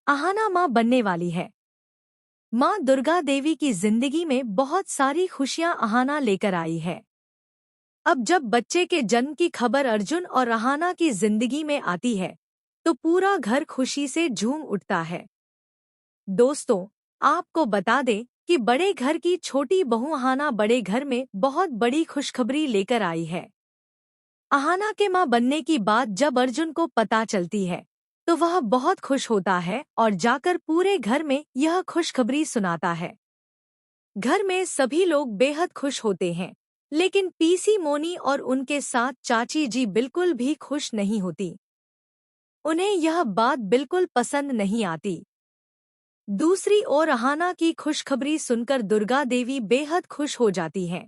अहाना माँ बनने वाली है। माँ दुर्गा देवी की जिंदगी में बहुत सारी खुशियां अहाना लेकर आई है। अब जब बच्चे के जन्म की खबर अर्जुन और अहाना की जिंदगी में आती है तो पूरा घर खुशी से झूम उठता है। दोस्तों, आपको बता दें कि बड़े घर की छोटी बहू अहाना बड़े घर में बहुत बड़ी खुशखबरी लेकर आई है। अहाना के मां बनने की बात जब अर्जुन को पता चलती है तो वह बहुत खुश होता है और जाकर पूरे घर में यह खुशखबरी सुनाता है। घर में सभी लोग बेहद खुश होते हैं, लेकिन पीसी मोनी और उनके साथ चाची जी बिल्कुल भी खुश नहीं होती। उन्हें यह बात बिल्कुल पसंद नहीं आती। दूसरी ओर अहाना की खुशखबरी सुनकर दुर्गा देवी बेहद खुश हो जाती हैं।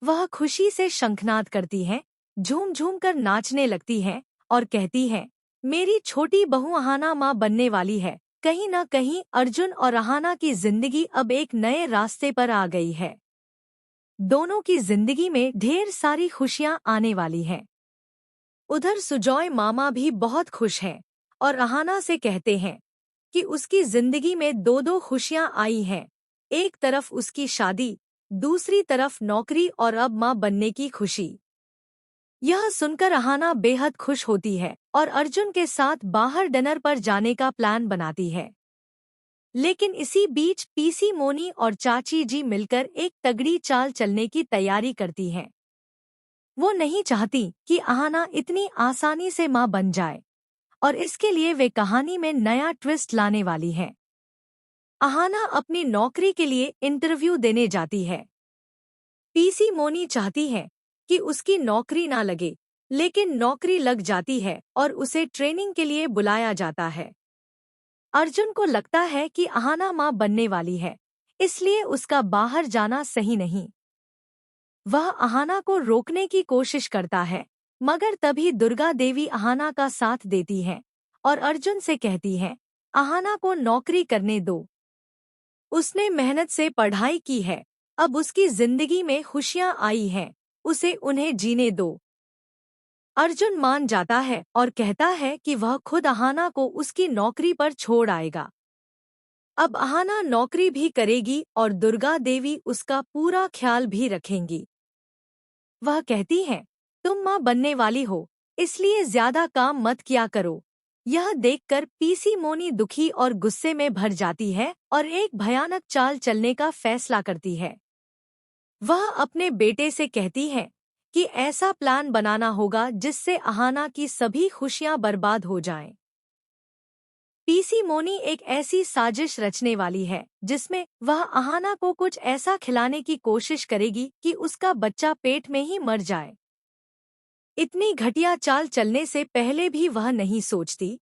वह खुशी से शंखनाद करती हैं, झूम झूम कर नाचने लगती हैं और कहती हैं, मेरी छोटी बहू अहाना माँ बनने वाली है। कहीं न कहीं अर्जुन और अहाना की जिंदगी अब एक नए रास्ते पर आ गई है। दोनों की जिंदगी में ढेर सारी खुशियां आने वाली हैं। उधर सुजॉय मामा भी बहुत खुश हैं और अहाना से कहते हैं कि उसकी जिंदगी में दो दो खुशियां आई हैं। एक तरफ उसकी शादी, दूसरी तरफ नौकरी और अब माँ बनने की खुशी। यह सुनकर अहाना बेहद खुश होती है और अर्जुन के साथ बाहर डिनर पर जाने का प्लान बनाती है। लेकिन इसी बीच पीसी मोनी और चाची जी मिलकर एक तगड़ी चाल चलने की तैयारी करती हैं। वो नहीं चाहती कि अहाना इतनी आसानी से मां बन जाए और इसके लिए वे कहानी में नया ट्विस्ट लाने वाली हैं। अहाना अपनी नौकरी के लिए इंटरव्यू देने जाती है। पीसी मोनी चाहती है कि उसकी नौकरी ना लगे, लेकिन नौकरी लग जाती है और उसे ट्रेनिंग के लिए बुलाया जाता है। अर्जुन को लगता है कि अहाना मां बनने वाली है, इसलिए उसका बाहर जाना सही नहीं। वह अहाना को रोकने की कोशिश करता है, मगर तभी दुर्गा देवी अहाना का साथ देती है और अर्जुन से कहती है, अहाना को नौकरी करने दो। उसने मेहनत से पढ़ाई की है, अब उसकी जिंदगी में खुशियां आई हैं, उसे उन्हें जीने दो। अर्जुन मान जाता है और कहता है कि वह खुद अहाना को उसकी नौकरी पर छोड़ आएगा। अब अहाना नौकरी भी करेगी और दुर्गा देवी उसका पूरा ख्याल भी रखेंगी। वह कहती है, तुम मां बनने वाली हो, इसलिए ज्यादा काम मत किया करो। यह देखकर पीसी मोनी दुखी और गुस्से में भर जाती है और एक भयानक चाल चलने का फैसला करती है। वह अपने बेटे से कहती है कि ऐसा प्लान बनाना होगा जिससे अहाना की सभी खुशियां बर्बाद हो जाएं। पीसी मोनी एक ऐसी साजिश रचने वाली है जिसमें वह अहाना को कुछ ऐसा खिलाने की कोशिश करेगी कि उसका बच्चा पेट में ही मर जाए। इतनी घटिया चाल चलने से पहले भी वह नहीं सोचती,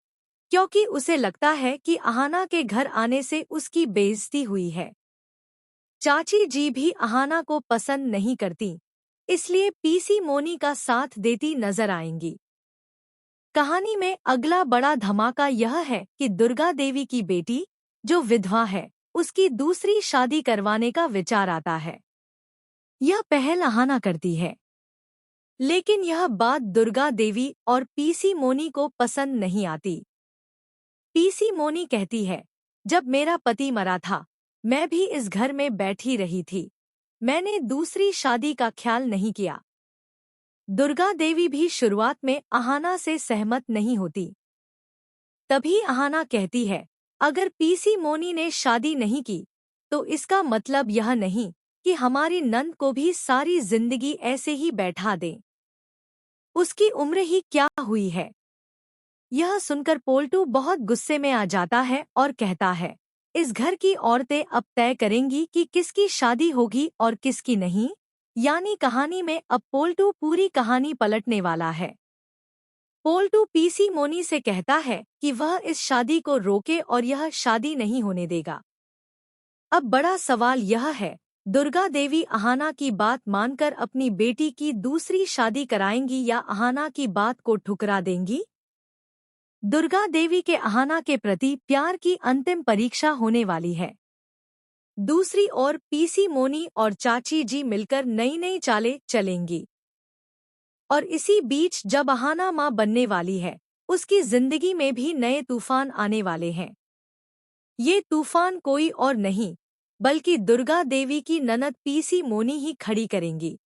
क्योंकि उसे लगता है कि अहाना के घर आने से उसकी बेइज्जती हुई है। चाची जी भी अहाना को पसंद नहीं करती, इसलिए पीसी मोनी का साथ देती नजर आएंगी। कहानी में अगला बड़ा धमाका यह है कि दुर्गा देवी की बेटी, जो विधवा है, उसकी दूसरी शादी करवाने का विचार आता है। यह पहल अहाना करती है, लेकिन यह बात दुर्गा देवी और पीसी मोनी को पसंद नहीं आती। पीसी मोनी कहती है, जब मेरा पति मरा था, मैं भी इस घर में बैठी रही थी। मैंने दूसरी शादी का ख्याल नहीं किया। दुर्गा देवी भी शुरुआत में अहाना से सहमत नहीं होती। तभी अहाना कहती है, अगर पीसी मोनी ने शादी नहीं की, तो इसका मतलब यह नहीं कि हमारी नंद को भी सारी जिंदगी ऐसे ही बैठा दें। उसकी उम्र ही क्या हुई है। यह सुनकर पोल्टू बहुत गुस्से में आ जाता है और कहता है, इस घर की औरतें अब तय करेंगी कि किसकी शादी होगी और किसकी नहीं। यानी कहानी में अब पोल्टू पूरी कहानी पलटने वाला है। पोल्टू पीसी मोनी से कहता है कि वह इस शादी को रोके और यह शादी नहीं होने देगा। अब बड़ा सवाल यह है, दुर्गा देवी अहाना की बात मानकर अपनी बेटी की दूसरी शादी कराएंगी या अहाना की बात को ठुकरा देंगी। दुर्गा देवी के अहाना के प्रति प्यार की अंतिम परीक्षा होने वाली है। दूसरी ओर पीसी मोनी और चाची जी मिलकर नई नई चालें चलेंगी। और इसी बीच जब अहाना मां बनने वाली है, उसकी जिंदगी में भी नए तूफान आने वाले हैं। ये तूफान कोई और नहीं बल्कि दुर्गा देवी की ननद पीसी मोनी ही खड़ी करेंगी।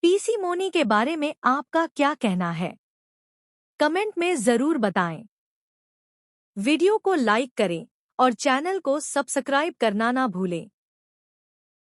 पीसी मोनी के बारे में आपका क्या कहना है? कमेंट में जरूर बताएं। वीडियो को लाइक करें और चैनल को सब्सक्राइब करना ना भूलें।